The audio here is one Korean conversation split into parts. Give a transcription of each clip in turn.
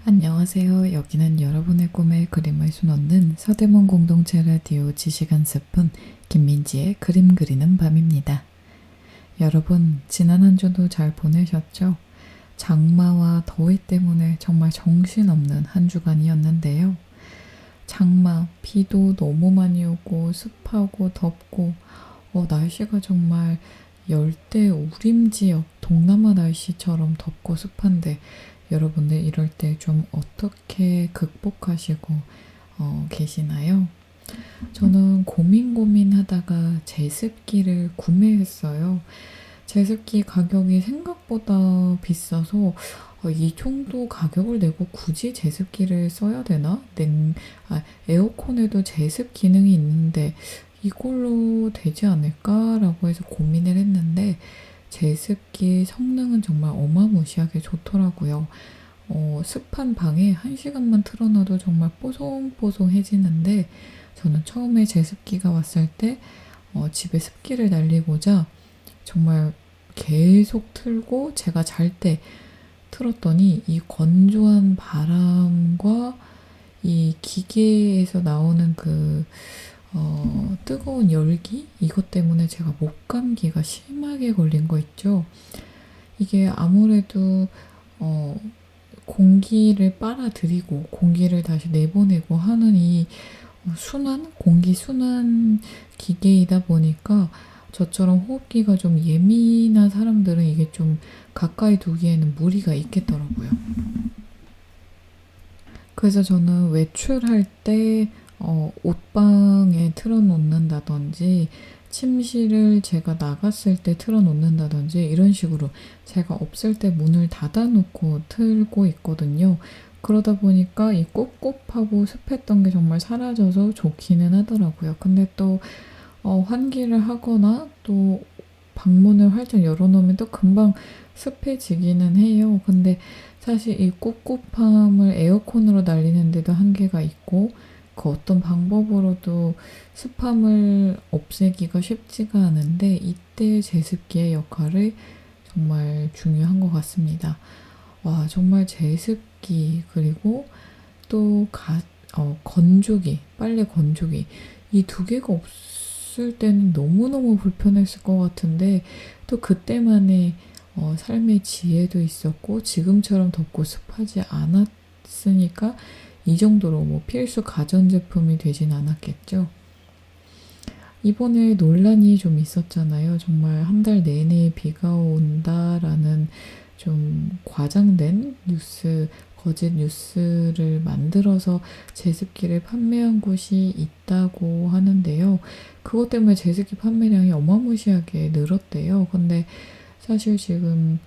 안녕하세요. 여기는 여러분의 꿈에 그림을 수놓는 서대문 공동체 라디오 지식 한 스푼 김민지의 그림 그리는 밤입니다. 여러분, 지난 한 주도 잘 보내셨죠? 장마와 더위 때문에 정말 정신없는 한 주간이었는데요. 장마, 비도 너무 많이 오고 습하고 덥고 날씨가 정말 열대 우림 지역 동남아 날씨처럼 덥고 습한데 여러분들 이럴 때 좀 어떻게 극복하시고 계시나요? 저는 고민하다가 제습기를 구매했어요. 제습기 가격이 생각보다 비싸서 이 정도 가격을 내고 굳이 제습기를 써야 되나? 에어컨에도 제습 기능이 있는데 이걸로 되지 않을까라고 해서 고민을 했는데 제습기 성능은 정말 어마무시하게 좋더라고요. 습한 방에 1시간만 틀어놔도 정말 뽀송뽀송해지는데 저는 처음에 제습기가 왔을 때 집에 습기를 날리고자 정말 계속 틀고 제가 잘 때 틀었더니 이 건조한 바람과 이 기계에서 나오는 뜨거운 열기? 이것 때문에 제가 목감기가 심하게 걸린 거 있죠. 이게 아무래도 공기를 빨아들이고 공기를 다시 내보내고 하는 이 공기 순환 기계이다 보니까 저처럼 호흡기가 좀 예민한 사람들은 이게 좀 가까이 두기에는 무리가 있겠더라고요. 그래서 저는 외출할 때 옷방에 틀어놓는다든지 침실을 제가 나갔을 때 틀어놓는다든지 이런 식으로 제가 없을 때 문을 닫아놓고 틀고 있거든요. 그러다 보니까 이 꿉꿉하고 습했던 게 정말 사라져서 좋기는 하더라고요. 근데 또 환기를 하거나 또 방문을 활짝 열어놓으면 또 금방 습해지기는 해요. 근데 사실 이 꿉꿉함을 에어컨으로 날리는데도 한계가 있고 그 어떤 방법으로도 습함을 없애기가 쉽지가 않은데 이때 제습기의 역할이 정말 중요한 것 같습니다. 와, 정말 제습기 그리고 또 건조기, 빨래 건조기 이 두 개가 없을 때는 너무너무 불편했을 것 같은데 또 그때만의 삶의 지혜도 있었고 지금처럼 덥고 습하지 않았으니까 이 정도로 필수 가전제품이 되진 않았겠죠. 이번에 논란이 좀 있었잖아요. 정말 한 달 내내 비가 온다라는 좀 과장된 뉴스, 거짓 뉴스를 만들어서 제습기를 판매한 곳이 있다고 하는데요. 그것 때문에 제습기 판매량이 어마무시하게 늘었대요. 근데 사실 지금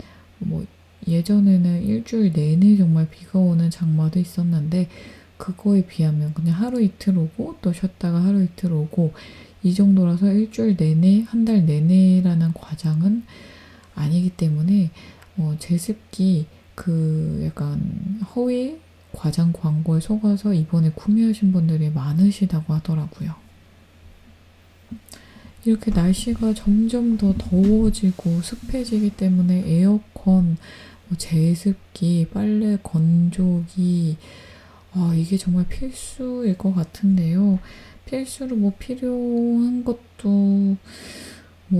예전에는 일주일 내내 정말 비가 오는 장마도 있었는데 그거에 비하면 그냥 하루 이틀 오고 또 쉬었다가 하루 이틀 오고 이 정도라서 일주일 내내 한 달 내내라는 과장은 아니기 때문에 제습기 약간 허위 과장 광고에 속아서 이번에 구매하신 분들이 많으시다고 하더라고요. 이렇게 날씨가 점점 더 더워지고 습해지기 때문에 에어컨, 제습기, 빨래 건조기 이게 정말 필수일 것 같은데요. 필수로 필요한 것도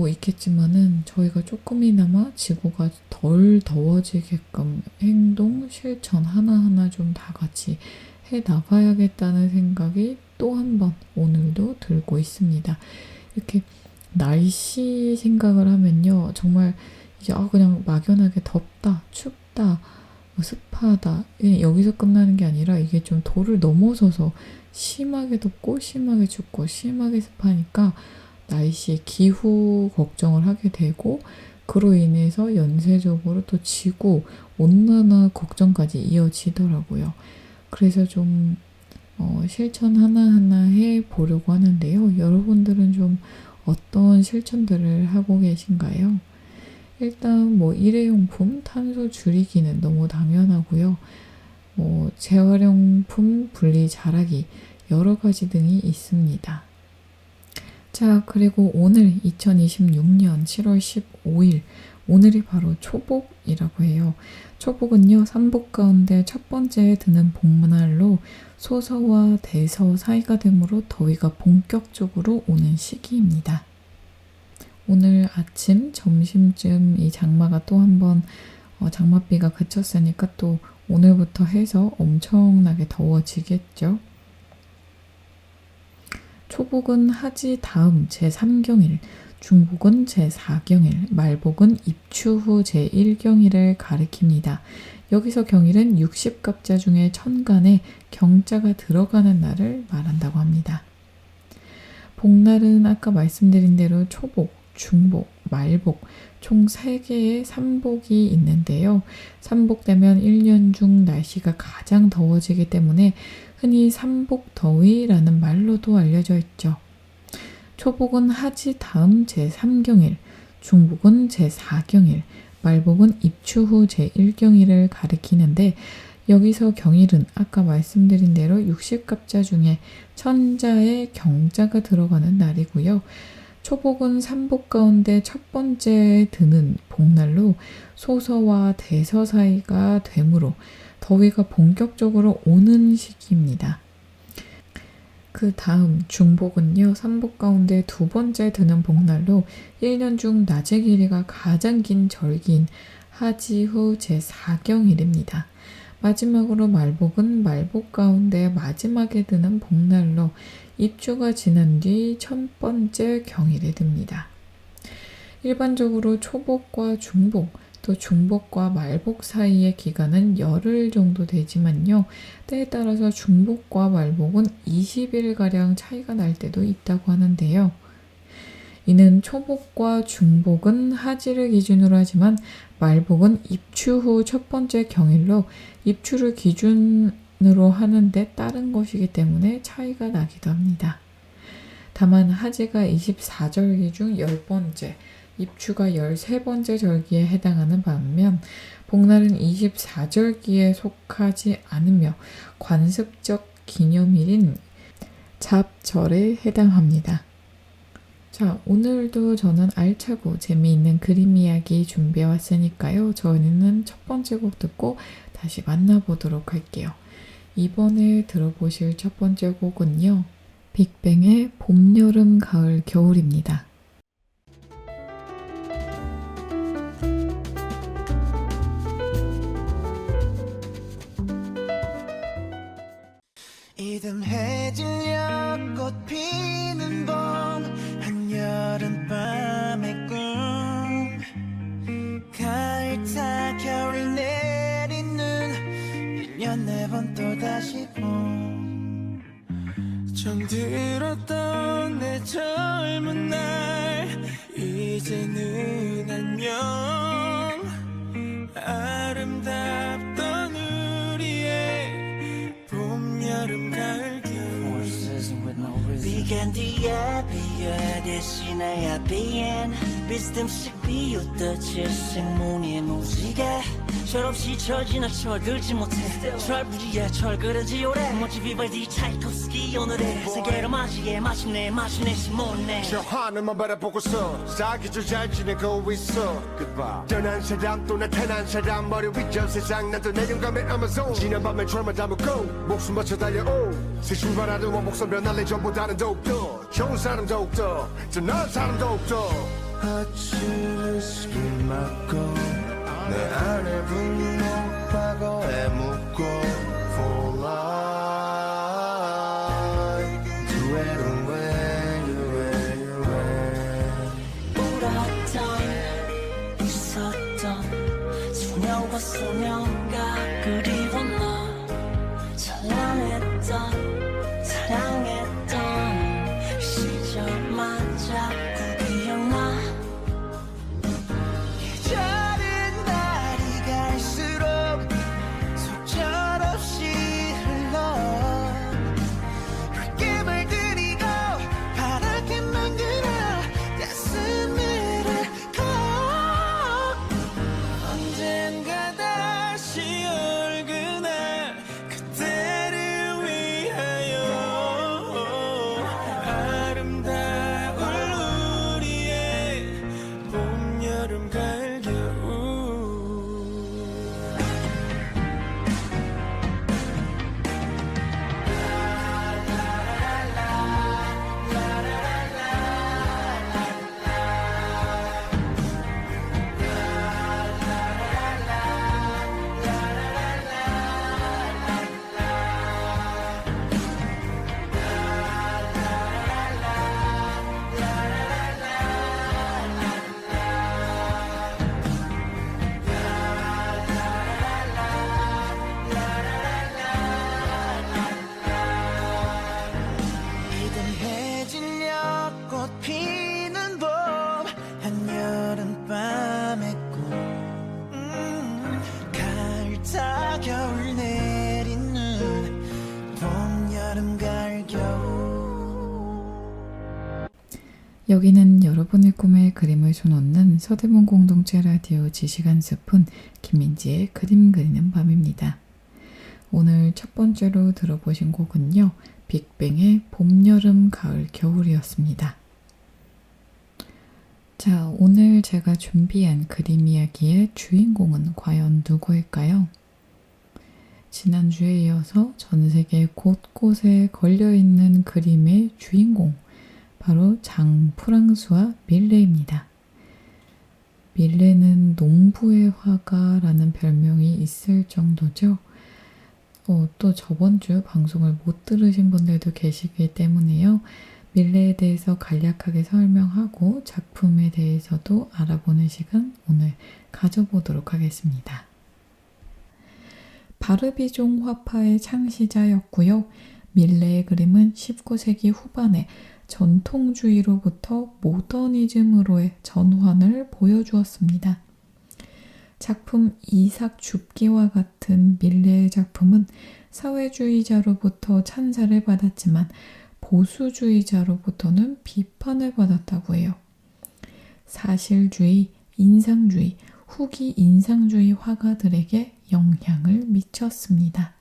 있겠지만은 저희가 조금이나마 지구가 덜 더워지게끔 행동, 실천 하나하나 좀 다 같이 해 나가야겠다는 생각이 또 한 번 오늘도 들고 있습니다. 이렇게 날씨 생각을 하면요. 정말 이제 그냥 막연하게 덥다, 춥다, 습하다 여기서 끝나는 게 아니라 이게 좀 도를 넘어서서 심하게 덥고 심하게 춥고 심하게 습하니까 날씨 기후 걱정을 하게 되고 그로 인해서 연쇄적으로 또 지구 온난화 걱정까지 이어지더라고요. 그래서 좀 실천 하나하나 해 보려고 하는데요. 여러분들은 좀 어떤 실천들을 하고 계신가요? 일단 뭐 일회용품 탄소 줄이기는 너무 당연하고요. 재활용품 분리 잘하기 여러 가지 등이 있습니다. 자, 그리고 오늘 2026년 7월 15일 오늘이 바로 초복이라고 해요. 초복은요, 삼복 가운데 첫 번째에 드는 복날로 소서와 대서 사이가 되므로 더위가 본격적으로 오는 시기입니다. 오늘 아침, 점심쯤 이 장마가 또 한번 장맛비가 그쳤으니까 또 오늘부터 해서 엄청나게 더워지겠죠. 초복은 하지 다음 제3경일, 중복은 제4경일, 말복은 입추 후 제1경일을 가리킵니다. 여기서 경일은 60갑자 중에 천간에 경자가 들어가는 날을 말한다고 합니다. 복날은 아까 말씀드린 대로 초복, 중복, 말복 총 3개의 삼복이 있는데요. 삼복되면 1년 중 날씨가 가장 더워지기 때문에 흔히 삼복더위라는 말로도 알려져 있죠. 초복은 하지 다음 제3경일, 중복은 제4경일, 말복은 입추 후 제1경일을 가리키는데 여기서 경일은 아까 말씀드린 대로 60갑자 중에 천자에 경자가 들어가는 날이고요. 초복은 삼복 가운데 첫 번째 드는 복날로 소서와 대서 사이가 되므로 더위가 본격적으로 오는 시기입니다. 그 다음 중복은요, 삼복 가운데 두 번째 드는 복날로 1년 중 낮의 길이가 가장 긴 절기인 하지 후 제4경일입니다. 마지막으로 말복은 말복 가운데 마지막에 드는 복날로 입추가 지난 뒤 첫 번째 경일에 듭니다. 일반적으로 초복과 중복, 또 중복과 말복 사이의 기간은 열흘 정도 되지만요. 때에 따라서 중복과 말복은 20일가량 차이가 날 때도 있다고 하는데요. 이는 초복과 중복은 하지를 기준으로 하지만 말복은 입추 후 첫 번째 경일로 입추를 기준으로 하는데 따른 것이기 때문에 차이가 나기도 합니다. 다만 하지가 24절기 중 10번째, 입추가 13번째 절기에 해당하는 반면 복날은 24절기에 속하지 않으며 관습적 기념일인 잡절에 해당합니다. 자, 오늘도 저는 알차고 재미있는 그림 이야기 준비해 왔으니까요. 저희는 첫 번째 곡 듣고 다시 만나보도록 할게요. 이번에 들어보실 첫 번째 곡은요. 빅뱅의 봄, 여름, 가을, 겨울입니다. 이듬해질려 꽃 피는 봄 한여름밤의 꿈 가을 타 겨울 내리는 1년 4번 또다시 봄 정들었던 내 젊은 날 이제는 안녕 아름답던 우리의 봄, 여름, 가을, 겨울 비간 뒤에 비어 대신하여 비엔 비스듬씩 비웃던 질색무늬의 무지개 철없이 철 지나쳐 들지 못해 철부지에 철그러지 오래 멋지 비발디 차이콥스키 오늘의 세계로 맞이해 마침내 시몬네 저 하늘만 바라보고서 사기도 잘 지내고 있어 Goodbye 떠난 사람 또 나타난 사람 머리 위저 세상 나도 내 영감의 아마존 지난 밤에 철만 담고 목숨 바쳐 달려오 새 출발하는 원목선 변할래 전보다는 더욱더 좋은 사람 더욱더 더 나은 사람 더욱더 아침을 스킬 맞고 내 안에 분노 과거에 묻고 For life Do it away, do it away 울었던 웃었던 소녀와 소녀가 그리워 너 사랑했던 시절만 자꾸 기억나 여기는 여러분의 꿈에 그림을 줘놓는 서대문 공동체 라디오 지시간 스푼 김민지의 그림 그리는 밤입니다. 오늘 첫 번째로 들어보신 곡은요. 빅뱅의 봄, 여름, 가을, 겨울이었습니다. 자, 오늘 제가 준비한 그림 이야기의 주인공은 과연 누구일까요? 지난주에 이어서 전 세계 곳곳에 걸려있는 그림의 주인공, 바로 장 프랑수아 밀레입니다. 밀레는 농부의 화가라는 별명이 있을 정도죠. 또 저번주 방송을 못 들으신 분들도 계시기 때문에요. 밀레에 대해서 간략하게 설명하고 작품에 대해서도 알아보는 시간 오늘 가져보도록 하겠습니다. 바르비종 화파의 창시자였고요. 밀레의 그림은 19세기 후반에 전통주의로부터 모더니즘으로의 전환을 보여주었습니다. 작품 이삭 줍기와 같은 밀레의 작품은 사회주의자로부터 찬사를 받았지만 보수주의자로부터는 비판을 받았다고 해요. 사실주의, 인상주의, 후기 인상주의 화가들에게 영향을 미쳤습니다.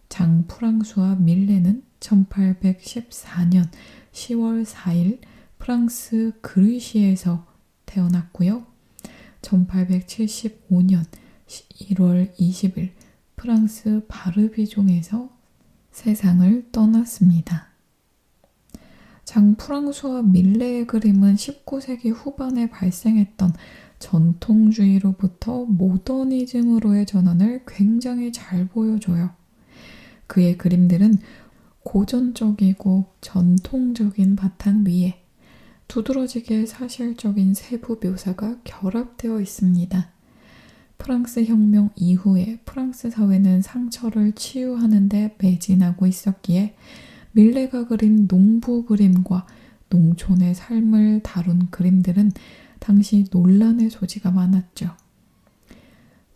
장 프랑수아 밀레는 1814년 10월 4일 프랑스 그르시에서 태어났고요. 1875년 1월 20일 프랑스 바르비종에서 세상을 떠났습니다. 장 프랑수아 밀레의 그림은 19세기 후반에 발생했던 전통주의로부터 모더니즘으로의 전환을 굉장히 잘 보여줘요. 그의 그림들은 고전적이고 전통적인 바탕 위에 두드러지게 사실적인 세부 묘사가 결합되어 있습니다. 프랑스 혁명 이후에 프랑스 사회는 상처를 치유하는 데 매진하고 있었기에 밀레가 그린 농부 그림과 농촌의 삶을 다룬 그림들은 당시 논란의 소지가 많았죠.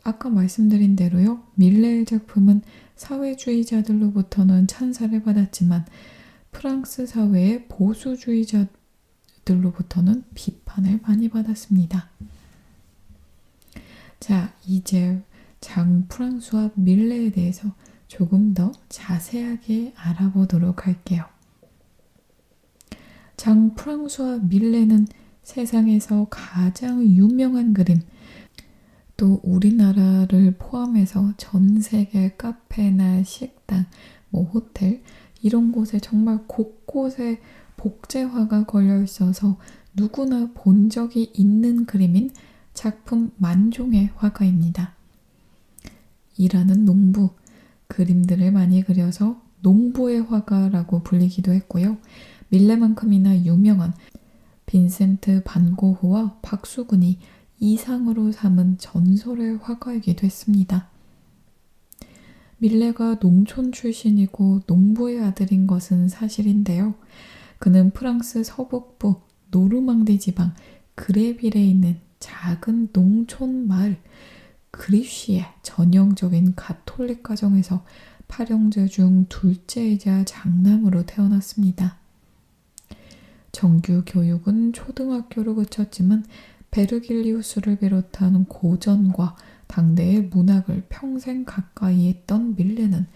아까 말씀드린 대로요. 밀레의 작품은 사회주의자들로부터는 찬사를 받았지만 프랑스 사회의 보수주의자들로부터는 비판을 많이 받았습니다. 자, 이제 장 프랑수아 밀레에 대해서 조금 더 자세하게 알아보도록 할게요. 장 프랑수아 밀레는 세상에서 가장 유명한 그림, 또 우리나라를 포함해서 전 세계 카페나 식당, 호텔 이런 곳에 정말 곳곳에 복제화가 걸려 있어서 누구나 본 적이 있는 그림인 작품 만종의 화가입니다. 일하는 농부, 그림들을 많이 그려서 농부의 화가라고 불리기도 했고요. 밀레만큼이나 유명한 빈센트 반 고흐와 박수근이 이상으로 삼은 전설의 화가이기도 했습니다. 밀레가 농촌 출신이고 농부의 아들인 것은 사실인데요. 그는 프랑스 서북부 노르망디 지방 그레빌에 있는 작은 농촌 마을 그리쉬의 전형적인 가톨릭 가정에서 8형제 중 둘째이자 장남으로 태어났습니다. 정규 교육은 초등학교로 그쳤지만 베르길리우스를 비롯한 고전과 당대의 문학을 평생 가까이 했던 밀레는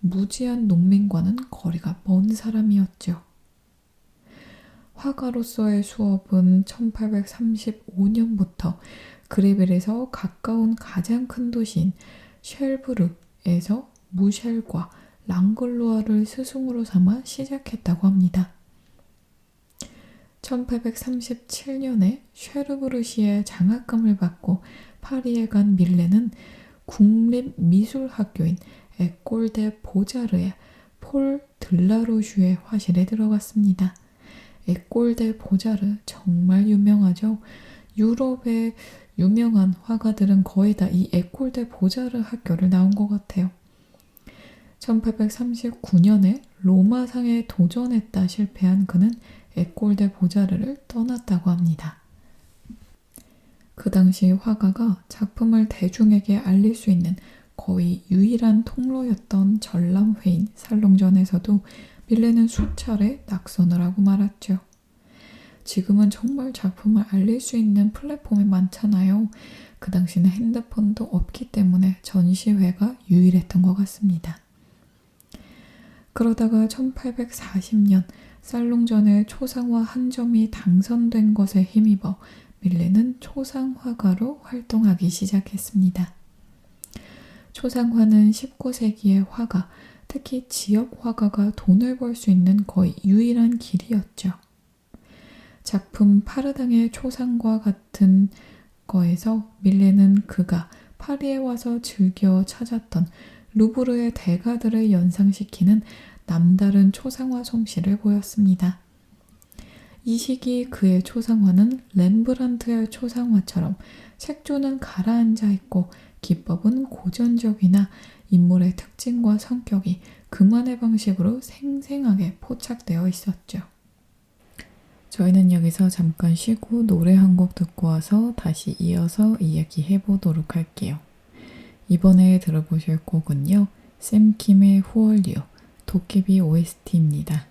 무지한 농민과는 거리가 먼 사람이었죠. 화가로서의 수업은 1835년부터 그레빌에서 가까운 가장 큰 도시인 쉘브르에서 무셸과 랑글루아를 스승으로 삼아 시작했다고 합니다. 1837년에 쉐르브르시의 장학금을 받고 파리에 간 밀레는 국립미술학교인 에콜 데 보자르의 폴 들라로슈의 화실에 들어갔습니다. 에콜 데 보자르 정말 유명하죠. 유럽의 유명한 화가들은 거의 다 이 에콜 데 보자르 학교를 나온 것 같아요. 1839년에 로마상에 도전했다 실패한 그는 에콜 데 보자르를 떠났다고 합니다. 그 당시 화가가 작품을 대중에게 알릴 수 있는 거의 유일한 통로였던 전람회인 살롱전에서도 밀레는 수차례 낙선을 하고 말았죠. 지금은 정말 작품을 알릴 수 있는 플랫폼이 많잖아요. 그 당시는 핸드폰도 없기 때문에 전시회가 유일했던 것 같습니다. 그러다가 1840년 살롱전의 초상화 한 점이 당선된 것에 힘입어 밀레는 초상화가로 활동하기 시작했습니다. 초상화는 19세기의 화가, 특히 지역 화가가 돈을 벌 수 있는 거의 유일한 길이었죠. 작품 파르당의 초상과 같은 거에서 밀레는 그가 파리에 와서 즐겨 찾았던 루브르의 대가들을 연상시키는 남다른 초상화 솜씨를 보였습니다. 이 시기 그의 초상화는 렘브란트의 초상화처럼 색조는 가라앉아 있고 기법은 고전적이나 인물의 특징과 성격이 그만의 방식으로 생생하게 포착되어 있었죠. 저희는 여기서 잠깐 쉬고 노래 한 곡 듣고 와서 다시 이어서 이야기해 보도록 할게요. 이번에 들어보실 곡은요. 샘킴의 Who Are You, 도깨비 OST입니다.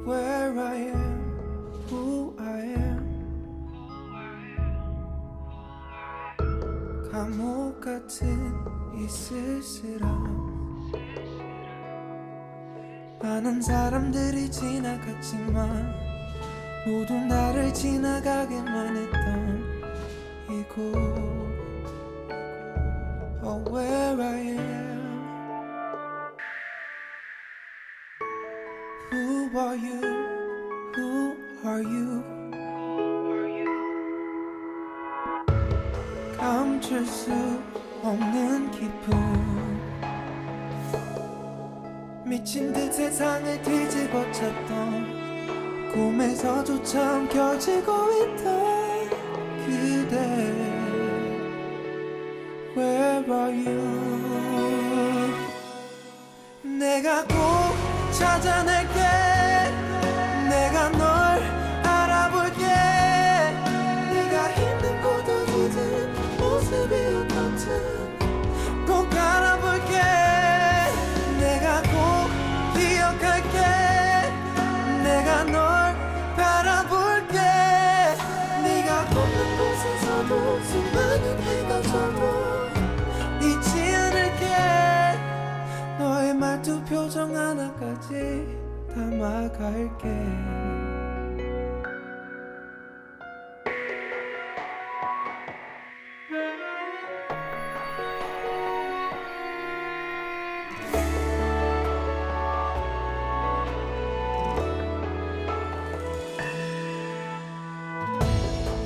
Where I am, who I am. 감옥 같은 이 쓸쓸함. 많은 사람들이 지나갔지만 모두 나를 지나가게만 했던 이곳. Oh, where I am. Who are you? Who are you? 감출 수 없는 기분. 미친 듯 세상을 뒤집어 쳤던 꿈에서조차 엉켜지고 있던 그대. Where are you? 내가 꼭 찾아낼게. 내가 널 알아볼게. 네가 힘든 곳 어디든 모습이 어떻든 꼭 알아볼게. 내가 꼭 기억할게. 내가 널 바라볼게. 네가 없는 곳에서도 수많은 해가 져도 잊지 않을게. 너의 말투 표정 하나까지 담아갈게.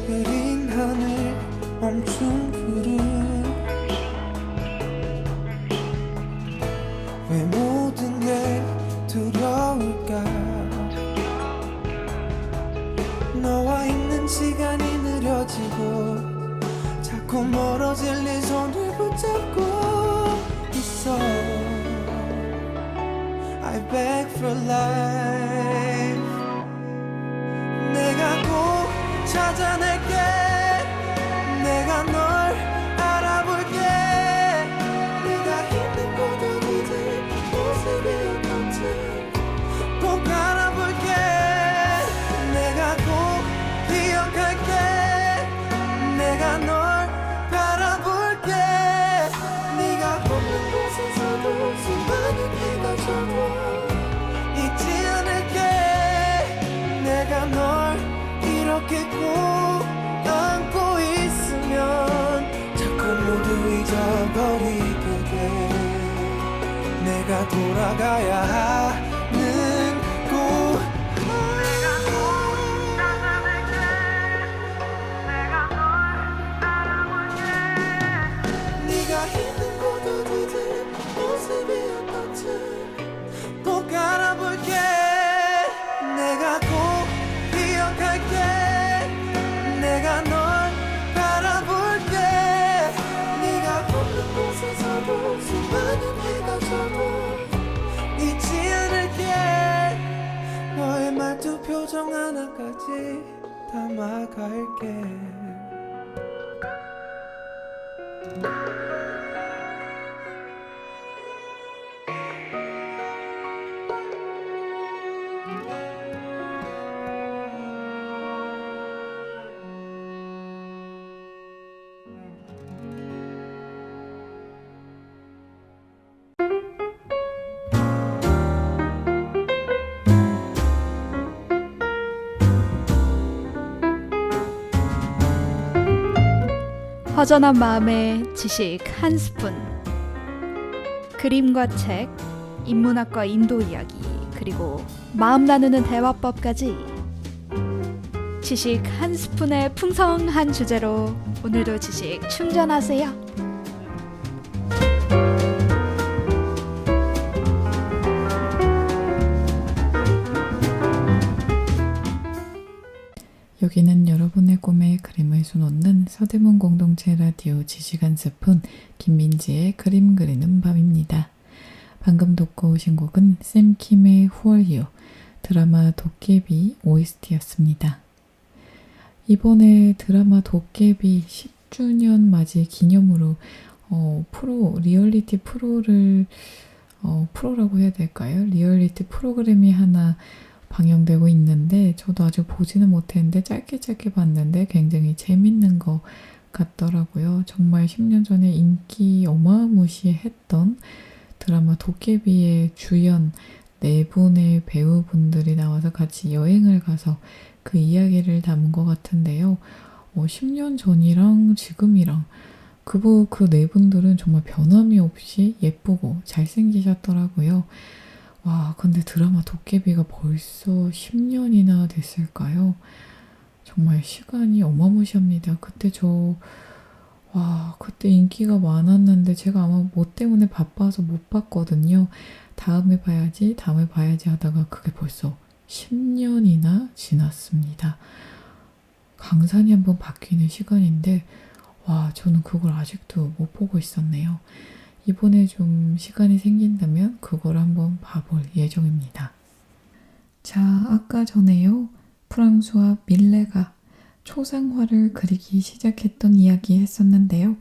흐린 하늘 멈춘 구름. 왜 모든 게 두려울까. 너와 있는 시간이 느려지고 자꾸 멀어질 네 손을 붙잡고 있어. I beg for life. 내가 꼭 찾아낼게. 내가 널 알아볼게. 네가 힘든 곳 어디든 모습이 어떻든 꼭 알아볼게. 내가 꼭 기억할게. 내가 널 바라볼게. 네가 없는 곳에서도 수많은 해가 져도 잊지 않을게. 내가 널 이렇게 꼭 안고 있으면 자꾸 모두 잊어버리게 돼. 내가 돌아가야 하는 곳. 내가 꼭 찾아낼게. 내가 널 알아볼게. 네가 있는 곳 어디든 모습이 어떻든 꼭 알아볼게. 내가 꼭 기억할게. 내가 널 바라볼게. 네가 없는 곳에서도 수많은 해가 져도 잊지 않을 yeah. 허전한 마음에 지식 한 스푼. 그림과 책, 인문학과 인도 이야기, 그리고 마음 나누는 대화법까지 지식 한 스푼의 풍성한 주제로 오늘도 지식 충전하세요. 여기는 여러분의 꿈에 그림을 수놓는 서대문 공동체 라디오 지식 한 스푼 김민지의 그림 그리는 밤입니다. 방금 듣고 오신 곡은 샘킴의 Who Are You 드라마 도깨비 OST였습니다. 이번에 드라마 도깨비 10주년 맞이 기념으로 리얼리티 프로를 프로라고 해야 될까요? 리얼리티 프로그램이 하나 방영되고 있는데 저도 아직 보지는 못했는데 짧게 봤는데 굉장히 재밌는 것 같더라고요. 정말 10년 전에 인기 어마무시했던 드라마 도깨비의 주연 4분의 배우분들이 나와서 같이 여행을 가서 그 이야기를 담은 것 같은데요. 10년 전이랑 지금이랑 그 4분들은 정말 변함이 없이 예쁘고 잘생기셨더라고요. 와, 근데 드라마 도깨비가 벌써 10년이나 됐을까요? 정말 시간이 어마무시합니다. 그때 인기가 많았는데 제가 아마 뭐 때문에 바빠서 못 봤거든요. 다음에 봐야지 하다가 그게 벌써 10년이나 지났습니다. 강산이 한번 바뀌는 시간인데, 와, 저는 그걸 아직도 못 보고 있었네요. 이번에 좀 시간이 생긴다면 그걸 한번 봐볼 예정입니다. 자, 아까 전에요. 프랑수와 밀레가 초상화를 그리기 시작했던 이야기 했었는데요.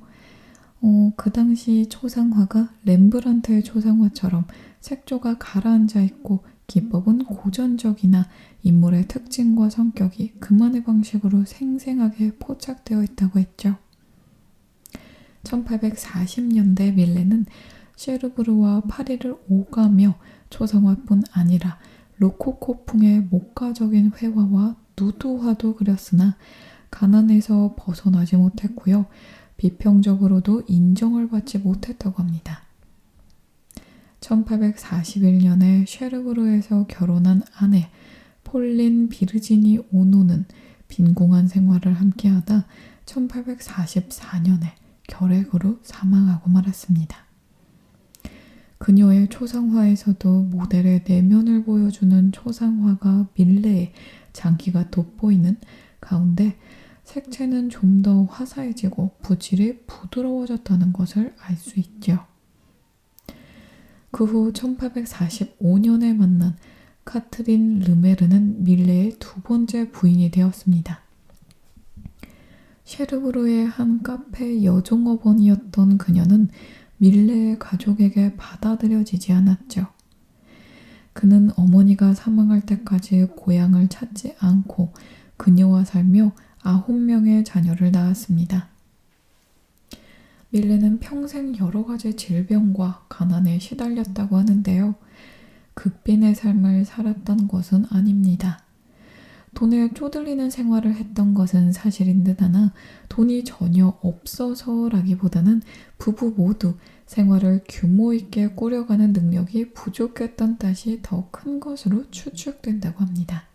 그 당시 초상화가 렘브란트의 초상화처럼 색조가 가라앉아 있고 기법은 고전적이나 인물의 특징과 성격이 그만의 방식으로 생생하게 포착되어 있다고 했죠. 1840년대 밀레는 셰르브르와 파리를 오가며 초상화뿐 아니라 로코코풍의 목가적인 회화와 누드화도 그렸으나 가난에서 벗어나지 못했고요. 비평적으로도 인정을 받지 못했다고 합니다. 1841년에 셰르브르에서 결혼한 아내 폴린 비르지니 오노는 빈궁한 생활을 함께하다 1844년에 결핵으로 사망하고 말았습니다. 그녀의 초상화에서도 모델의 내면을 보여주는 초상화가 밀레의 장기가 돋보이는 가운데 색채는 좀 더 화사해지고 부질이 부드러워졌다는 것을 알 수 있죠. 그 후 1845년에 만난 카트린 르메르는 밀레의 두 번째 부인이 되었습니다. 셰르브르의 한 카페 여종업원이었던 그녀는 밀레의 가족에게 받아들여지지 않았죠. 그는 어머니가 사망할 때까지 고향을 찾지 않고 그녀와 살며 9명의 자녀를 낳았습니다. 밀레는 평생 여러 가지 질병과 가난에 시달렸다고 하는데요. 극빈의 삶을 살았던 것은 아닙니다. 돈에 쪼들리는 생활을 했던 것은 사실인 듯 하나 돈이 전혀 없어서라기보다는 부부 모두 생활을 규모 있게 꾸려가는 능력이 부족했던 탓이 더 큰 것으로 추측된다고 합니다.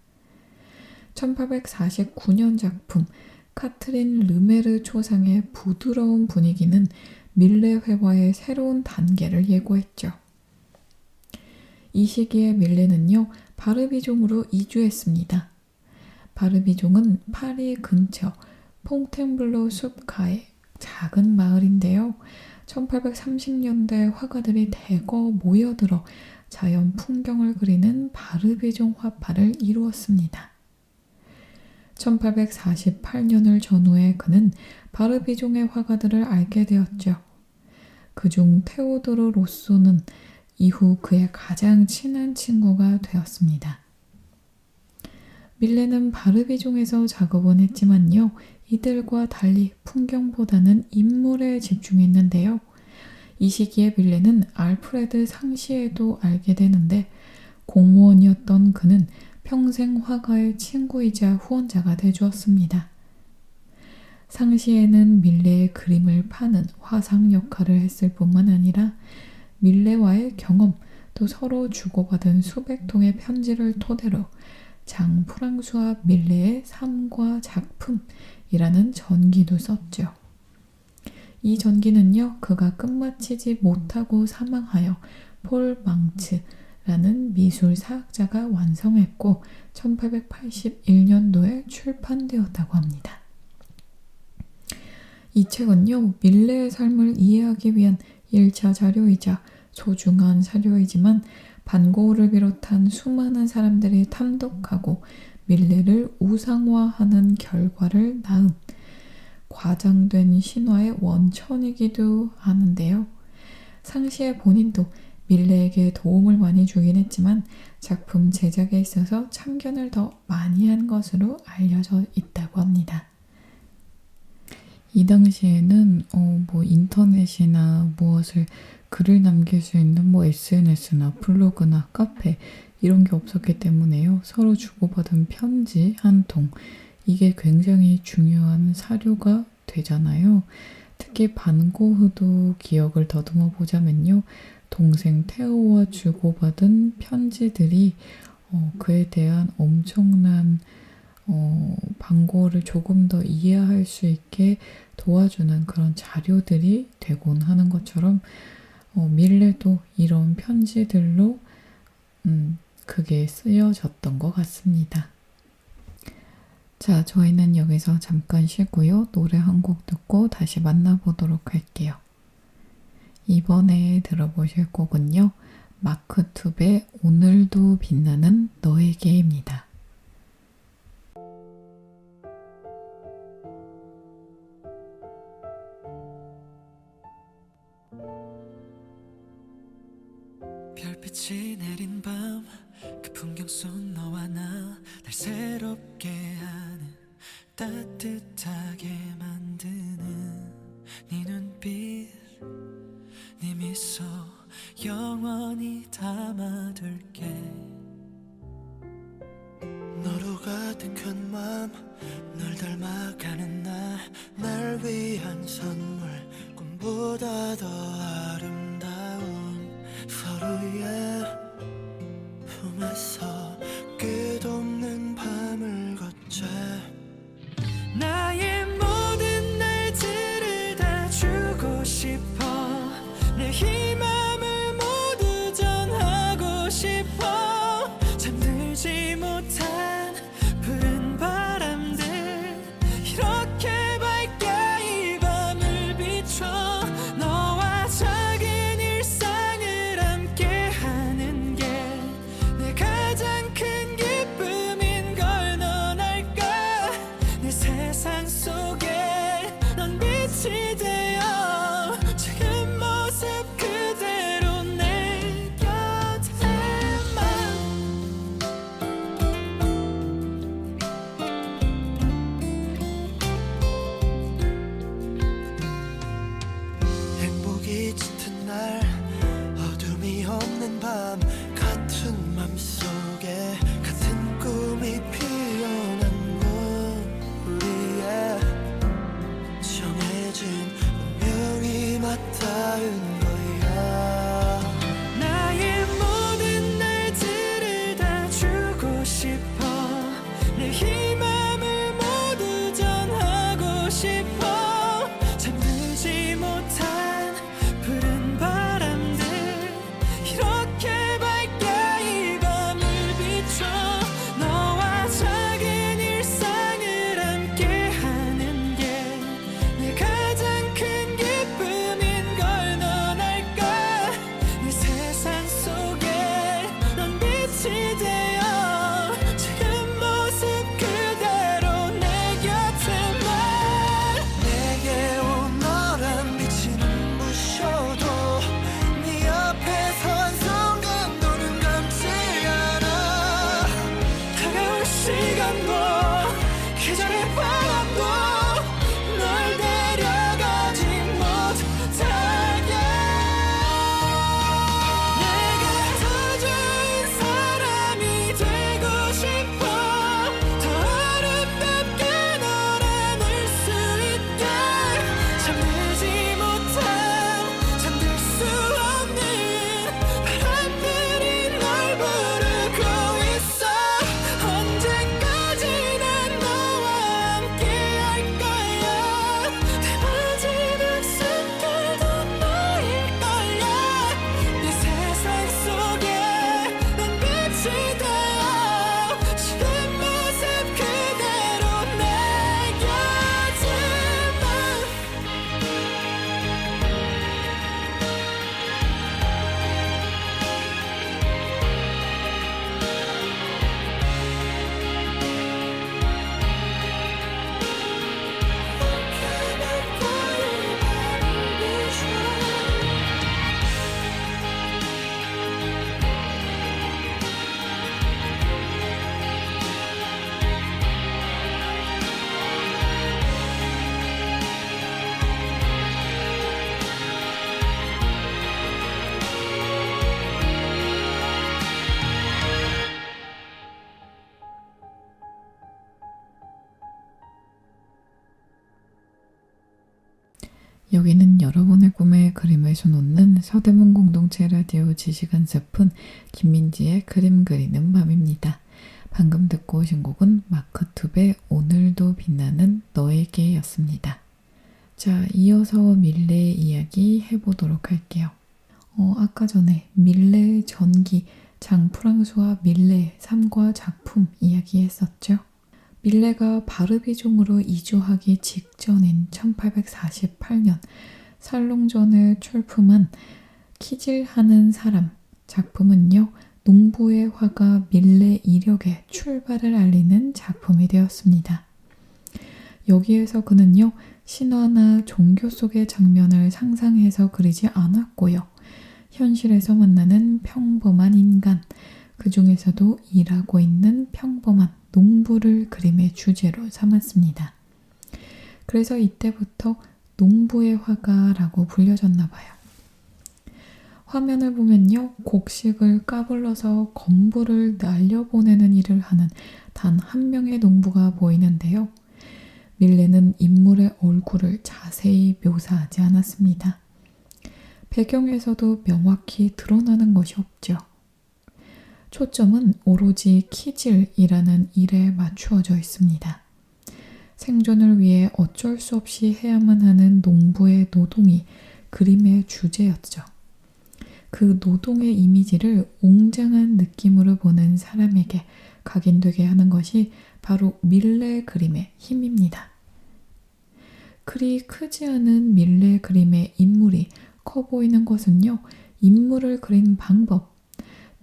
1849년 작품 카트린 르메르 초상의 부드러운 분위기는 밀레 회화의 새로운 단계를 예고했죠. 이 시기에 밀레는요, 바르비종으로 이주했습니다. 바르비종은 파리 근처 퐁텐블로 숲가의 작은 마을인데요. 1830년대 화가들이 대거 모여들어 자연 풍경을 그리는 바르비종 화파를 이루었습니다. 1848년을 전후해 그는 바르비종의 화가들을 알게 되었죠. 그중 테오도르 로쏘는 이후 그의 가장 친한 친구가 되었습니다. 밀레는 바르비종에서 작업은 했지만요. 이들과 달리 풍경보다는 인물에 집중했는데요. 이 시기에 밀레는 알프레드 상시에도 알게 되는데 공무원이었던 그는 평생 화가의 친구이자 후원자가 되주었습니다. 상시에는 밀레의 그림을 파는 화상 역할을 했을 뿐만 아니라 밀레와의 경험, 또 서로 주고받은 수백 통의 편지를 토대로 장 프랑수와 밀레의 삶과 작품이라는 전기도 썼죠. 이 전기는요, 그가 끝마치지 못하고 사망하여 폴 망츠라는 미술 사학자가 완성했고 1881년도에 출판되었다고 합니다. 이 책은요, 밀레의 삶을 이해하기 위한 1차 자료이자 소중한 사료이지만 반고흐를 비롯한 수많은 사람들이 탐독하고 밀레를 우상화하는 결과를 낳은 과장된 신화의 원천이기도 하는데요. 상시의 본인도 밀레에게 도움을 많이 주긴 했지만 작품 제작에 있어서 참견을 더 많이 한 것으로 알려져 있다고 합니다. 이 당시에는 인터넷이나 무엇을 글을 남길 수 있는 SNS나 블로그나 카페 이런 게 없었기 때문에요. 서로 주고받은 편지 한 통, 이게 굉장히 중요한 사료가 되잖아요. 특히 반고흐도 기억을 더듬어 보자면요. 동생 테오와 주고받은 편지들이 그에 대한 엄청난 반고흐를 조금 더 이해할 수 있게 도와주는 그런 자료들이 되곤 하는 것처럼 밀레도 이런 편지들로 그게 쓰여졌던 것 같습니다. 자, 저희는 여기서 잠깐 쉬고요. 노래 한 곡 듣고 다시 만나보도록 할게요. 이번에 들어보실 곡은요. 마크 투베의 오늘도 빛나는 너에게입니다. 별빛이 내린 밤 그 풍경 속 너와 나 날 새롭게 하는 따뜻하게 만드는 네 눈빛 네 미소 영원히 담아둘게 너로 가득한 맘 널 닮아가는 날 위한 선물 꿈보다 더 아름다운 서로의 품에서 끝없는 밤을 걷자 나의 모든 날들을 다 주고 싶어 내 희망을 모두 전하고 싶어 잠들지 못한 푸른 바람들 이렇게 밝게 이 밤을 비춰 너와 작은 일상을 함께 하는 게 내 가장 큰 기쁨인 걸 넌 알까 내 세상 속에 넌 빛이 되어 지금 모습 그대로 내 곁에만 행복이 짙은 날 어둠이 없는 밤 같은 맘속에 같은 꿈이 피어난 건 우리의 정해진 운명이 맞닿은 거야 나의 모든 날들을 다 주고 싶어 내 희망을 모두 전하고 싶어 잠들지 못한 푸른 바람들 이렇게 밝게 이 밤을 비춰 너와 작은 일상을 함께 하는 게 내 가장 큰 기쁨인 걸 넌 알까 내 세상 속에 넌 빛이 되어 지금 모습 그대로 여기는 여러분의 꿈에 그림을 수놓는 서대문 공동체 라디오 지식한 스푼 김민지의 그림 그리는 밤입니다. 방금 듣고 오신 곡은 마크투베 오늘도 빛나는 너에게 였습니다. 자, 이어서 밀레 이야기 해보도록 할게요. 아까 전에 밀레 전기, 장 프랑수와 밀레 3과 작품 이야기했었죠. 밀레가 바르비종으로 이주하기 직전인 1848년 살롱전에 출품한 키질하는 사람 작품은요, 농부의 화가 밀레 이력의 출발을 알리는 작품이 되었습니다. 여기에서 그는요, 신화나 종교 속의 장면을 상상해서 그리지 않았고요. 현실에서 만나는 평범한 인간, 그 중에서도 일하고 있는 평범한 농부를 그림의 주제로 삼았습니다. 그래서 이때부터 농부의 화가라고 불려졌나 봐요. 화면을 보면요, 곡식을 까불러서 건부를 날려보내는 일을 하는 단 한 명의 농부가 보이는데요. 밀레는 인물의 얼굴을 자세히 묘사하지 않았습니다. 배경에서도 명확히 드러나는 것이 없죠. 초점은 오로지 키질이라는 일에 맞추어져 있습니다. 생존을 위해 어쩔 수 없이 해야만 하는 농부의 노동이 그림의 주제였죠. 그 노동의 이미지를 웅장한 느낌으로 보는 사람에게 각인되게 하는 것이 바로 밀레 그림의 힘입니다. 그리 크지 않은 밀레 그림의 인물이 커 보이는 것은요, 인물을 그린 방법,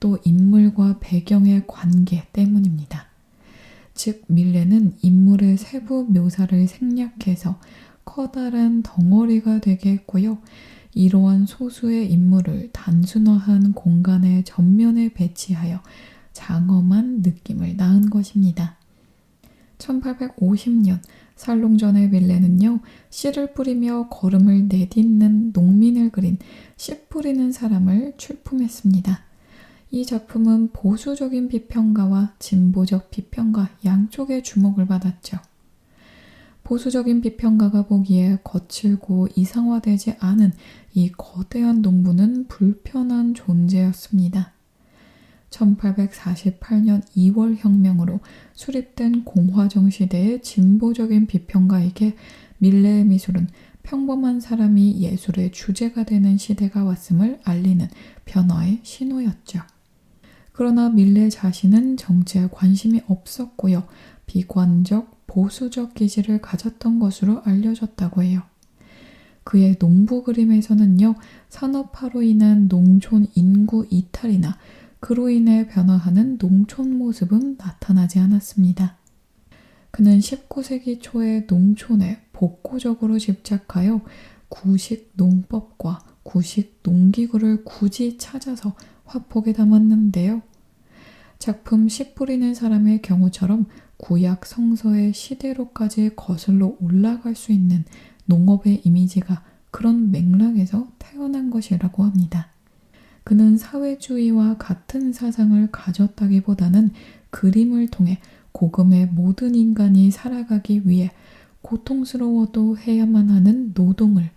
또 인물과 배경의 관계 때문입니다. 즉, 밀레는 인물의 세부 묘사를 생략해서 커다란 덩어리가 되게 했고요. 이러한 소수의 인물을 단순화한 공간의 전면에 배치하여 장엄한 느낌을 낳은 것입니다. 1850년 살롱전의 밀레는요, 씨를 뿌리며 걸음을 내딛는 농민을 그린 씨 뿌리는 사람을 출품했습니다. 이 작품은 보수적인 비평가와 진보적 비평가 양쪽의 주목을 받았죠. 보수적인 비평가가 보기에 거칠고 이상화되지 않은 이 거대한 농부는 불편한 존재였습니다. 1848년 2월 혁명으로 수립된 공화정 시대의 진보적인 비평가에게 밀레의 미술은 평범한 사람이 예술의 주제가 되는 시대가 왔음을 알리는 변화의 신호였죠. 그러나 밀레 자신은 정치에 관심이 없었고요. 비관적, 보수적 기질을 가졌던 것으로 알려졌다고 해요. 그의 농부 그림에서는요, 산업화로 인한 농촌 인구 이탈이나 그로 인해 변화하는 농촌 모습은 나타나지 않았습니다. 그는 19세기 초에 농촌에 복고적으로 집착하여 구식 농법과 구식 농기구를 굳이 찾아서 화폭에 담았는데요. 작품 씨 뿌리는 사람의 경우처럼 구약 성서의 시대로까지 거슬러 올라갈 수 있는 농업의 이미지가 그런 맥락에서 태어난 것이라고 합니다. 그는 사회주의와 같은 사상을 가졌다기보다는 그림을 통해 고금의 모든 인간이 살아가기 위해 고통스러워도 해야만 하는 노동을,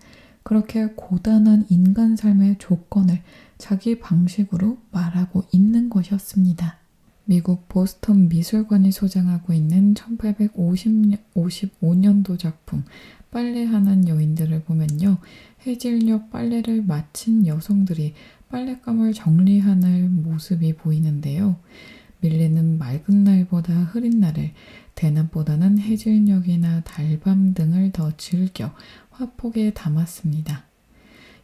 그렇게 고단한 인간 삶의 조건을 자기 방식으로 말하고 있는 것이었습니다. 미국 보스턴 미술관이 소장하고 있는 1855년도 작품 빨래하는 여인들을 보면요, 해질녘 빨래를 마친 여성들이 빨랫감을 정리하는 모습이 보이는데요. 밀레는 맑은 날보다 흐린 날을, 대낮보다는 해질녘이나 달밤 등을 더 즐겨 화폭에 담았습니다.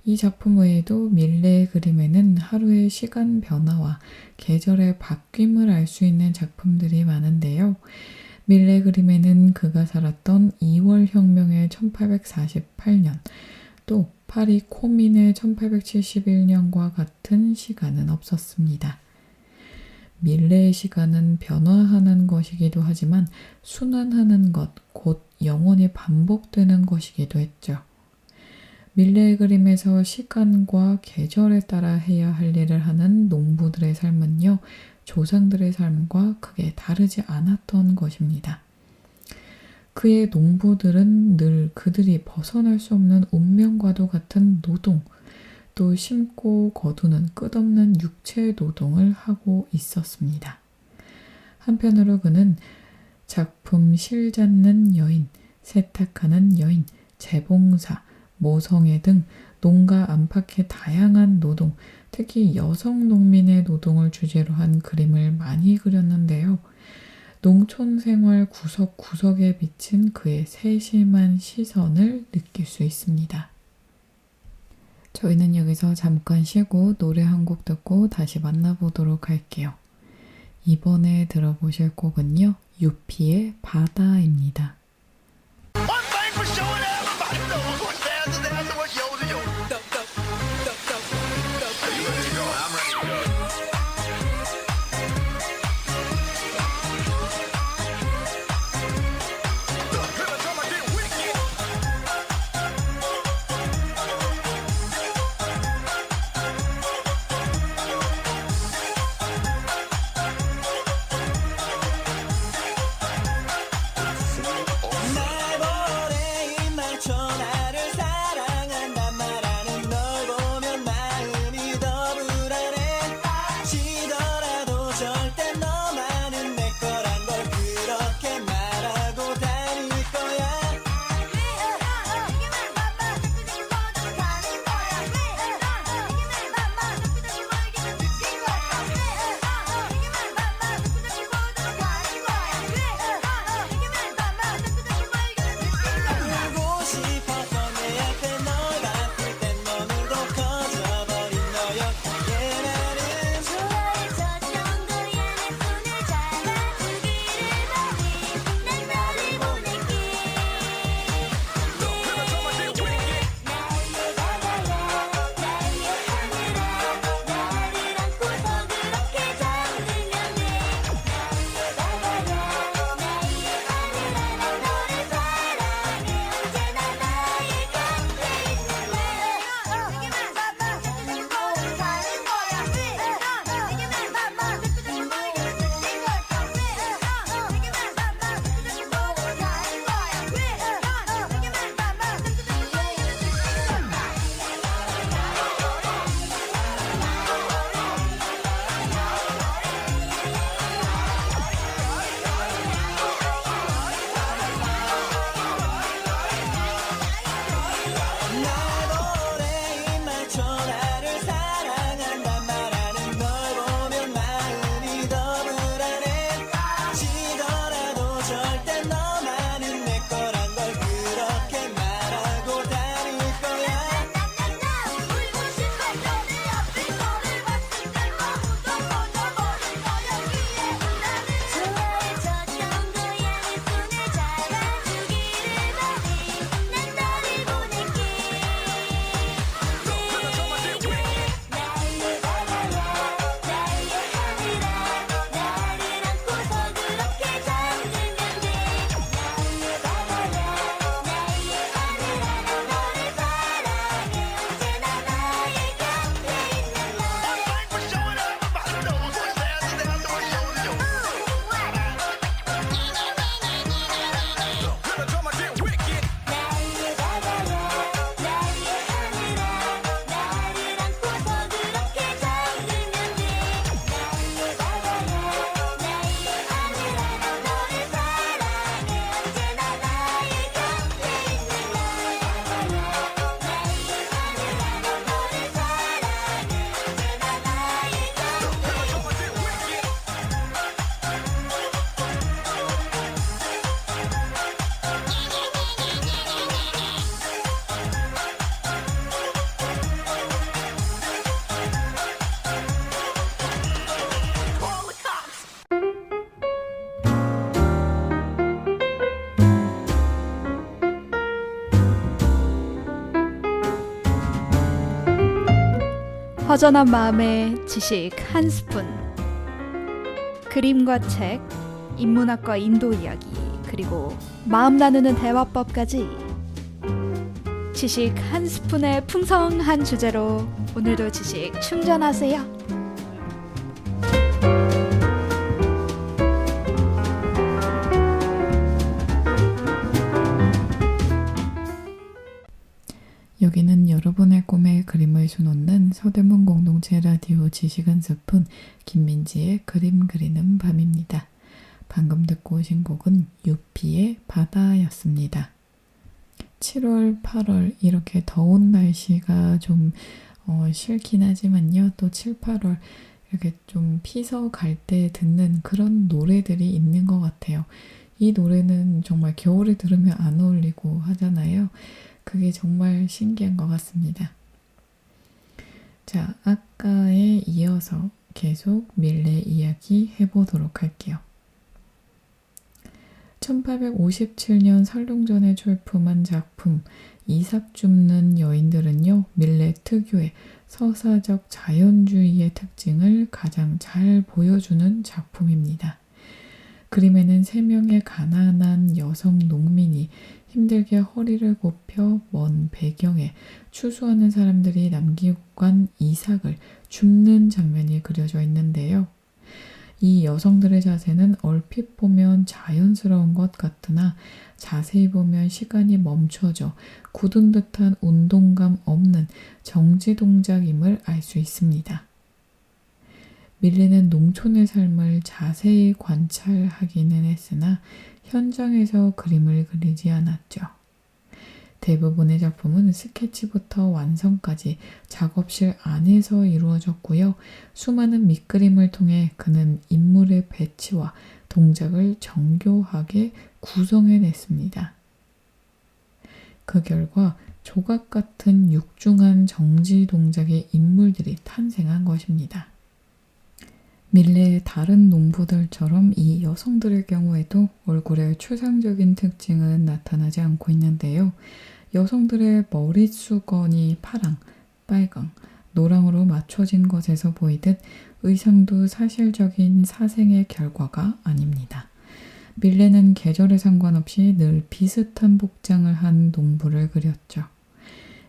이 작품 외에도 밀레의 그림에는 하루의 시간 변화와 계절의 바뀜을 알 수 있는 작품들이 많은데요. 밀레 그림에는 그가 살았던 2월 혁명의 1848년, 또 파리 코민의 1871년과 같은 시간은 없었습니다. 밀레의 시간은 변화하는 것이기도 하지만 순환하는 것, 곧 영원히 반복되는 것이기도 했죠. 밀레의 그림에서 시간과 계절에 따라 해야 할 일을 하는 농부들의 삶은요, 조상들의 삶과 크게 다르지 않았던 것입니다. 그의 농부들은 늘 그들이 벗어날 수 없는 운명과도 같은 노동, 또 심고 거두는 끝없는 육체 노동을 하고 있었습니다. 한편으로 그는 작품 실 잡는 여인, 세탁하는 여인, 재봉사, 모성애 등 농가 안팎의 다양한 노동, 특히 여성 농민의 노동을 주제로 한 그림을 많이 그렸는데요. 농촌 생활 구석구석에 비친 그의 세심한 시선을 느낄 수 있습니다. 저희는 여기서 잠깐 쉬고 노래 한 곡 듣고 다시 만나보도록 할게요. 이번에 들어보실 곡은요, 유피의 바다입니다. One thing for sure, everybody knows what's theirs is theirs and what's yours is yours. Are you ready to go? I'm ready to go. Every time I get wicked. 날 보내 이 말초 나를 사랑한단 말하는 널 보면 마음이 더 불안해 지더라도 절대 너만은 내 거란 걸 그렇게 말하고 다닐 거야 울고 싶어서 내 앞에 널 봤을 땐 너무도 커져버린 너였기에 나는 좋아해 저 정도야 내 손을 잡아주기를 바래 난 너를 보낼게 나의 바다야 나의 하늘아 나를 안고서 그렇게 잠들면 돼 나의 바다야 나의 하늘아 난 너를 사랑해 언제나 나의 곁에 있는 내게만 봐봐 자꾸 보고 가는 거야 내게만 봐봐 자꾸 보이게 느낀 거야 내게만 봐봐 자꾸 보고 가는 거야 내게만 봐봐 날 보내 이 말초 나를 사랑한단 말하는 널 보면 마음이 더 불안해 지더라도 절대 너만은 내 거란 걸 그렇게 말하고 다닐 거야 울고 싶어 너의 앞에 너를 봤을 때 너무도 커져버린 너였기에 나는 좋아해 저 정도야 내 손을 잡아주기를 바래 난 너를 보낼게 나의 바다야 나의 하늘아 나를 안고서 그렇게 잠들면 돼 나의 바다야 나의 하늘아 난 너를 사랑해 언제나 나의 곁에 있는 One thing for sure, everybody knows what's theirs is theirs and what's yours is yours. Every time I get wicked. 나의 바다야 나의 하늘아 나를 안고서 그렇게 잠들면 돼 나의 바다야 나의 하늘아 난 너를 사랑해 언제나 나의 곁에 있는 나의 바다야 나의 하늘아 난 너를 사랑해 언제나 나의 곁에 허전한 마음에 지식 한 스푼. 그림과 책, 인문학과 인도 이야기, 그리고 마음 나누는 대화법까지. 지식 한 스푼의 풍성한 주제로 오늘도 지식 충전하세요. 여기는 여러분의 꿈에 그림을 수놓는 서대문 공동체 라디오 지식은 스푼 김민지의 그림 그리는 밤입니다. 방금 듣고 오신 곡은 유피의 바다였습니다. 7월, 8월 이렇게 더운 날씨가 좀 싫긴 하지만요. 또 7, 8월 이렇게 좀 피서 갈 때 듣는 그런 노래들이 있는 것 같아요. 이 노래는 정말 겨울에 들으면 안 어울리고 하잖아요. 그게 정말 신기한 것 같습니다. 자, 아까에 이어서 계속 밀레 이야기 해보도록 할게요. 1857년 설룡전에 출품한 작품 이삭 줍는 여인들은요, 밀레 특유의 서사적 자연주의의 특징을 가장 잘 보여주는 작품입니다. 그림에는 3명의 가난한 여성 농민이 힘들게 허리를 굽혀 먼 배경에 추수하는 사람들이 남기고 간 이삭을 줍는 장면이 그려져 있는데요. 이 여성들의 자세는 얼핏 보면 자연스러운 것 같으나 자세히 보면 시간이 멈춰져 굳은 듯한 운동감 없는 정지 동작임을 알 수 있습니다. 밀레는 농촌의 삶을 자세히 관찰하기는 했으나 현장에서 그림을 그리지 않았죠. 대부분의 작품은 스케치부터 완성까지 작업실 안에서 이루어졌고요. 수많은 밑그림을 통해 그는 인물의 배치와 동작을 정교하게 구성해냈습니다. 그 결과 조각 같은 육중한 정지 동작의 인물들이 탄생한 것입니다. 밀레의 다른 농부들처럼 이 여성들의 경우에도 얼굴에 추상적인 특징은 나타나지 않고 있는데요. 여성들의 머릿수건이 파랑, 빨강, 노랑으로 맞춰진 것에서 보이듯 의상도 사실적인 사생의 결과가 아닙니다. 밀레는 계절에 상관없이 늘 비슷한 복장을 한 농부를 그렸죠.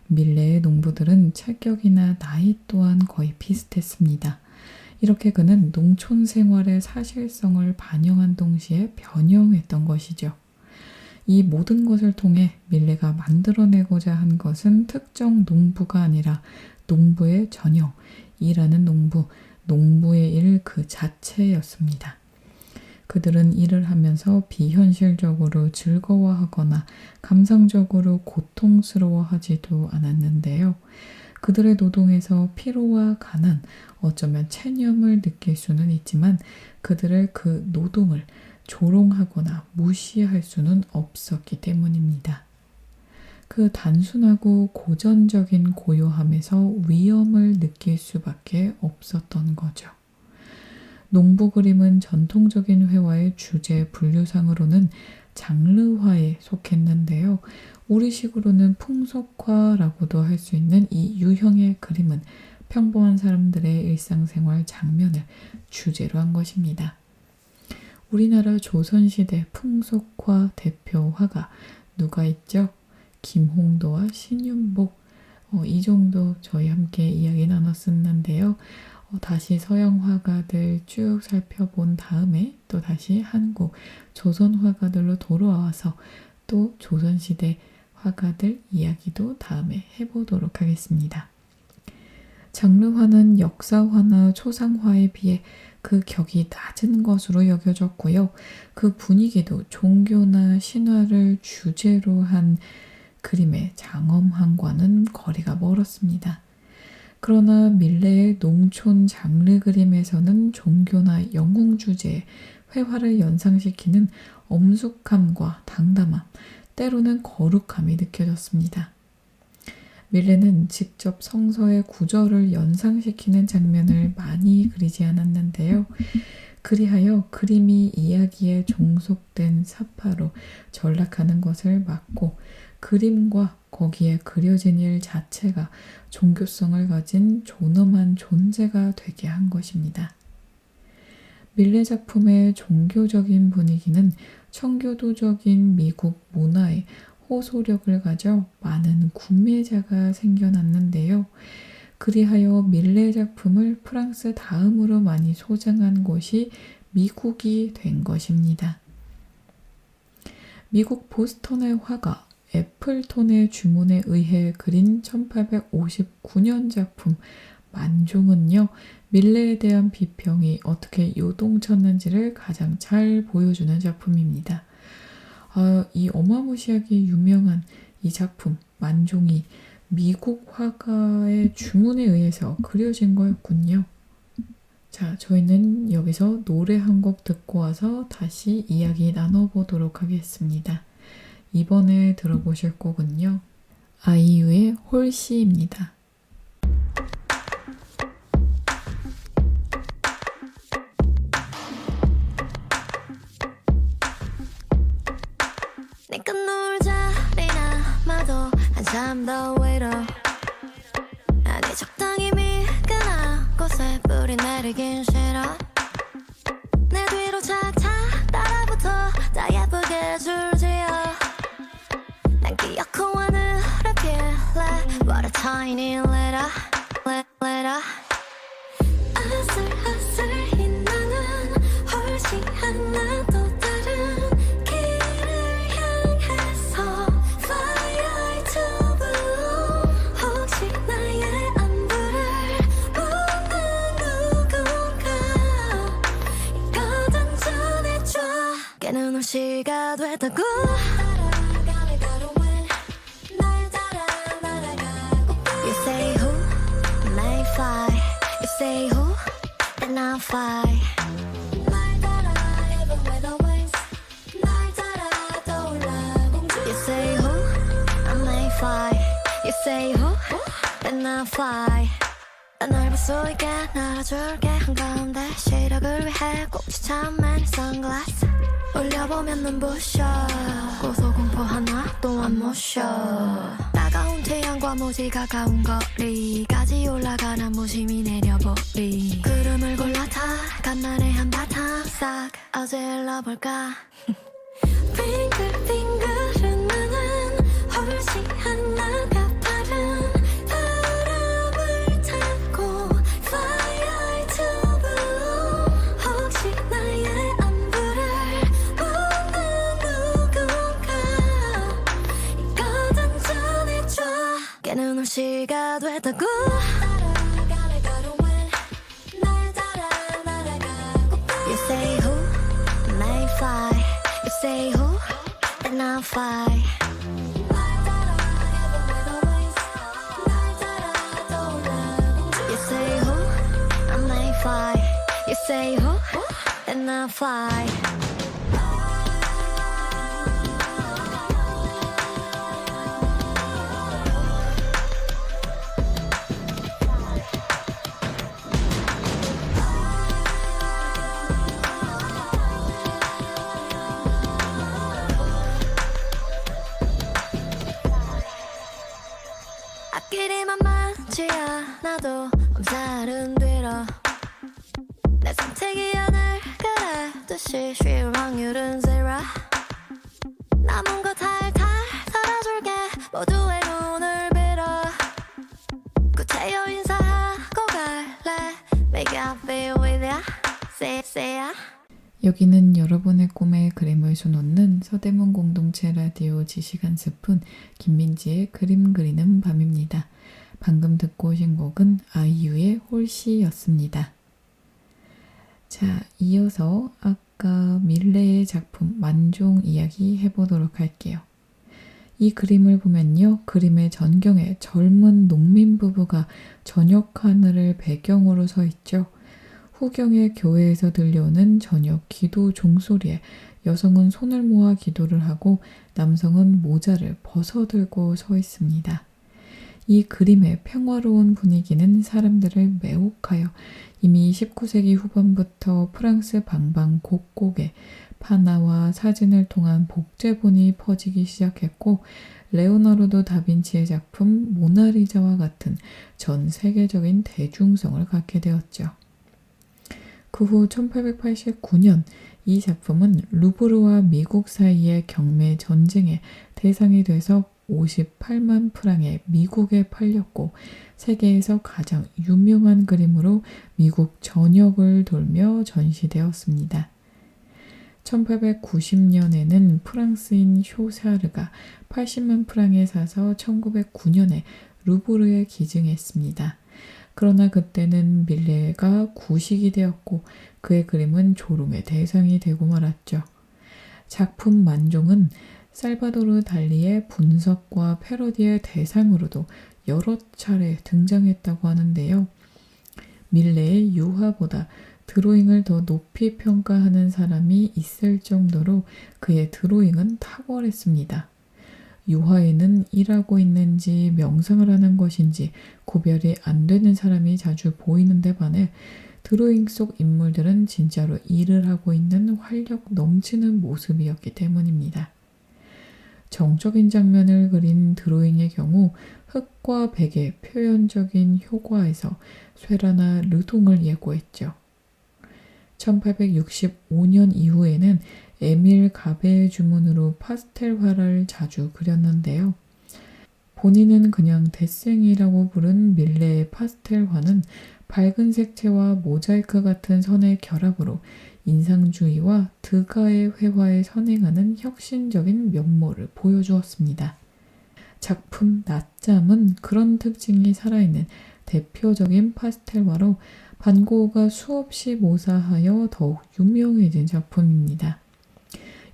밀레의 농부들은 체격이나 나이 또한 거의 비슷했습니다. 이렇게 그는 농촌 생활의 사실성을 반영한 동시에 변형했던 것이죠. 이 모든 것을 통해 밀레가 만들어내고자 한 것은 특정 농부가 아니라 농부의 전형, 일하는 농부, 농부의 일 그 자체였습니다. 그들은 일을 하면서 비현실적으로 즐거워하거나 감상적으로 고통스러워하지도 않았는데요. 그들의 노동에서 피로와 가난, 어쩌면 체념을 느낄 수는 있지만 그들의 그 노동을 조롱하거나 무시할 수는 없었기 때문입니다. 그 단순하고 고전적인 고요함에서 위엄을 느낄 수밖에 없었던 거죠. 농부 그림은 전통적인 회화의 주제 분류상으로는 장르화에 속했는데요. 우리식으로는 풍속화라고도 할 수 있는 이 유형의 그림은 평범한 사람들의 일상생활 장면을 주제로 한 것입니다. 우리나라 조선시대 풍속화 대표 화가 누가 있죠? 김홍도와 신윤복. 이 정도 저희 함께 이야기 나눴었는데요. 다시 서양 화가들 쭉 살펴본 다음에 또 다시 한국 조선 화가들로 돌아와서 또 조선시대 화가들 이야기도 다음에 해보도록 하겠습니다. 장르화는 역사화나 초상화에 비해 그 격이 낮은 것으로 여겨졌고요. 그 분위기도 종교나 신화를 주제로 한 그림의 장엄함과는 거리가 멀었습니다. 그러나 밀레의 농촌 장르 그림에서는 종교나 영웅 주제에 회화를 연상시키는 엄숙함과 당담함, 때로는 거룩함이 느껴졌습니다. 밀레는 직접 성서의 구절을 연상시키는 장면을 많이 그리지 않았는데요. 그리하여 그림이 이야기에 종속된 사파로 전락하는 것을 막고 그림과 거기에 그려진 일 자체가 종교성을 가진 존엄한 존재가 되게 한 것입니다. 밀레 작품의 종교적인 분위기는 청교도적인 미국 문화에 호소력을 가져 많은 구매자가 생겨났는데요. 그리하여 밀레 작품을 프랑스 다음으로 많이 소장한 곳이 미국이 된 것입니다. 미국 보스턴의 화가 애플톤의 주문에 의해 그린 1859년 작품 만종은요, 밀레에 대한 비평이 어떻게 요동쳤는지를 가장 잘 보여주는 작품입니다. 이 어마무시하게 유명한 이 작품 만종이 미국 화가의 주문에 의해서 그려진 거였군요. 자, 저희는 여기서 노래 한 곡 듣고 와서 다시 이야기 나눠보도록 하겠습니다. 이번에 들어보실 곡은요, 아이유의 홀씨입니다. 내가 놀 자리나 마도 한참 더 외로 아니 적당히 미끈한 곳에 뿌리 내리긴 싫어 내 뒤로 착착 따라붙어 다 예쁘게 줄지어 난 기어코 하늘을 필래 What a tiny letter 아슬아슬히 나는 훨씬 하나 또 다른 길을 향해서 Fly to blue 혹시 나의 안부를 묻는 누군가 이거든 전해줘 깨는 홀씨가 됐다고 You say who may fly You say who then I'll fly 날 따라 even with the wings 날 따라 떠올라 공주 You say who I may fly You say who then I'll fly 난 널 볼 수 있게 날아줄게 한가운데 시력을 위해 꼭 추천한 선글라스 올려보면 눈부셔 고소공포 하나 또한 모셔 따가운 태양과 무지 가까운 거리까지 올라가는 무심히 내려보리 구름을 골라 타 간만에 한바탕 싹 어질러볼까 빙글빙글은 나는 훨씬 하나가 파른 바람을 타고 Fly to blue 혹시 나의 안부를 묻는 누군가 이거든 전해줘 깨는 홀씨가 됐다고 You say who may fly You say who then I'll fly You say who I may fly You say who then I'll fly 앞길이만 많지 않아도 엄살은 뒤로 내 선택이 하늘 그랬듯이 쉬울 확률은 zero 남은 거 탈탈 털어줄게 모두의 눈을 빌어 구태여 인사하고 갈래 Make I feel with ya say ya 여기는 여러분의 꿈에 그림을 수놓는 서대문 공동체 라디오 지시간 스푼 김민지의 그림 그리는 밤입니다. 방금 듣고 오신 곡은 아이유의 홀씨였습니다. 자, 이어서 아까 밀레의 작품 만종 이야기 해보도록 할게요. 이 그림을 보면요, 그림의 전경에 젊은 농민 부부가 저녁 하늘을 배경으로 서 있죠. 후경의 교회에서 들려오는 저녁 기도 종소리에 여성은 손을 모아 기도를 하고 남성은 모자를 벗어들고 서 있습니다. 이 그림의 평화로운 분위기는 사람들을 매혹하여 이미 19세기 후반부터 프랑스 방방 곳곳에 판화와 사진을 통한 복제본이 퍼지기 시작했고 레오나르도 다빈치의 작품 모나리자와 같은 전 세계적인 대중성을 갖게 되었죠. 그 후 1889년 이 작품은 루브르와 미국 사이의 경매 전쟁의 대상이 돼서 58만 프랑에 미국에 팔렸고 세계에서 가장 유명한 그림으로 미국 전역을 돌며 전시되었습니다. 1890년에는 프랑스인 쇼샤르가 80만 프랑에 사서 1909년에 루브르에 기증했습니다. 그러나 그때는 밀레가 구식이 되었고 그의 그림은 조롱의 대상이 되고 말았죠. 작품 만종은 살바도르 달리의 분석과 패러디의 대상으로도 여러 차례 등장했다고 하는데요. 밀레의 유화보다 드로잉을 더 높이 평가하는 사람이 있을 정도로 그의 드로잉은 탁월했습니다. 유화에는 일하고 있는지 명상을 하는 것인지 구별이 안 되는 사람이 자주 보이는데 반해 드로잉 속 인물들은 진짜로 일을 하고 있는 활력 넘치는 모습이었기 때문입니다. 정적인 장면을 그린 드로잉의 경우 흑과 백의 표현적인 효과에서 쇠라나 르동을 예고했죠. 1865년 이후에는 에밀 가베의 주문으로 파스텔화를 자주 그렸는데요. 본인은 그냥 데생이라고 부른 밀레의 파스텔화는 밝은 색채와 모자이크 같은 선의 결합으로 인상주의와 드가의 회화에 선행하는 혁신적인 면모를 보여주었습니다. 작품 낮잠은 그런 특징이 살아있는 대표적인 파스텔화로 반 고흐가 수없이 모사하여 더욱 유명해진 작품입니다.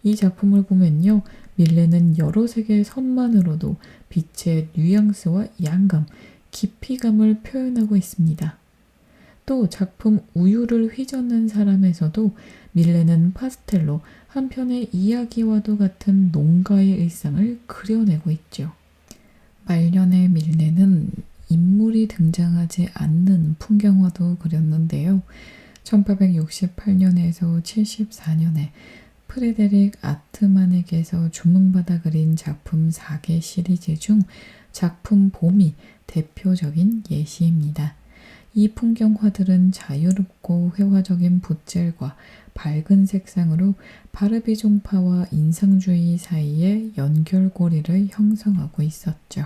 이 작품을 보면요, 밀레는 여러 색의 선만으로도 빛의 뉘앙스와 양감, 깊이감을 표현하고 있습니다. 또 작품 우유를 휘젓는 사람에서도 밀레는 파스텔로 한편의 이야기와도 같은 농가의 일상을 그려내고 있죠. 말년의 밀레는 인물이 등장하지 않는 풍경화도 그렸는데요. 1868년에서 74년에 프레데릭 아트만에게서 주문받아 그린 작품 4개 시리즈 중 작품 봄이 대표적인 예시입니다. 이 풍경화들은 자유롭고 회화적인 붓질과 밝은 색상으로 바르비종파와 인상주의 사이의 연결고리를 형성하고 있었죠.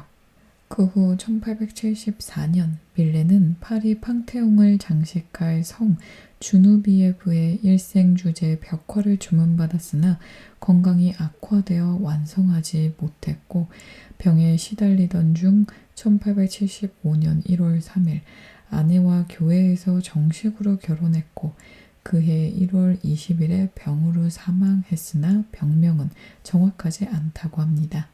그 후 1874년 밀레는 파리 팡테옹을 장식할 성 주누비에브의 일생주제 벽화를 주문받았으나 건강이 악화되어 완성하지 못했고 병에 시달리던 중 1875년 1월 3일 아내와 교회에서 정식으로 결혼했고 그해 1월 20일에 병으로 사망했으나 병명은 정확하지 않다고 합니다.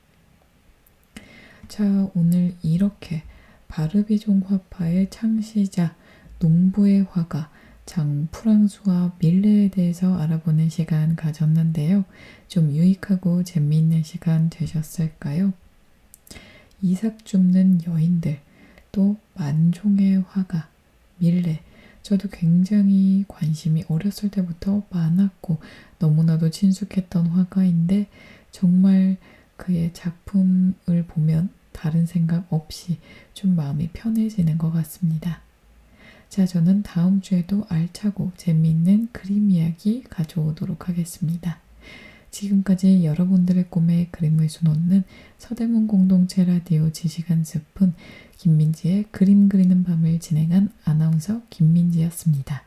자, 오늘 이렇게 바르비종 화파의 창시자, 농부의 화가 장 프랑수와 밀레에 대해서 알아보는 시간 가졌는데요. 좀 유익하고 재미있는 시간 되셨을까요? 이삭 줍는 여인들, 또 만종의 화가, 밀레, 저도 굉장히 관심이 어렸을 때부터 많았고 너무나도 친숙했던 화가인데 정말 그의 작품을 보면 다른 생각 없이 좀 마음이 편해지는 것 같습니다. 자, 저는 다음 주에도 알차고 재미있는 그림 이야기 가져오도록 하겠습니다. 지금까지 여러분들의 꿈에 그림을 수놓는 서대문 공동체 라디오 지식 한 스푼 김민지의 그림 그리는 밤을 진행한 아나운서 김민지였습니다.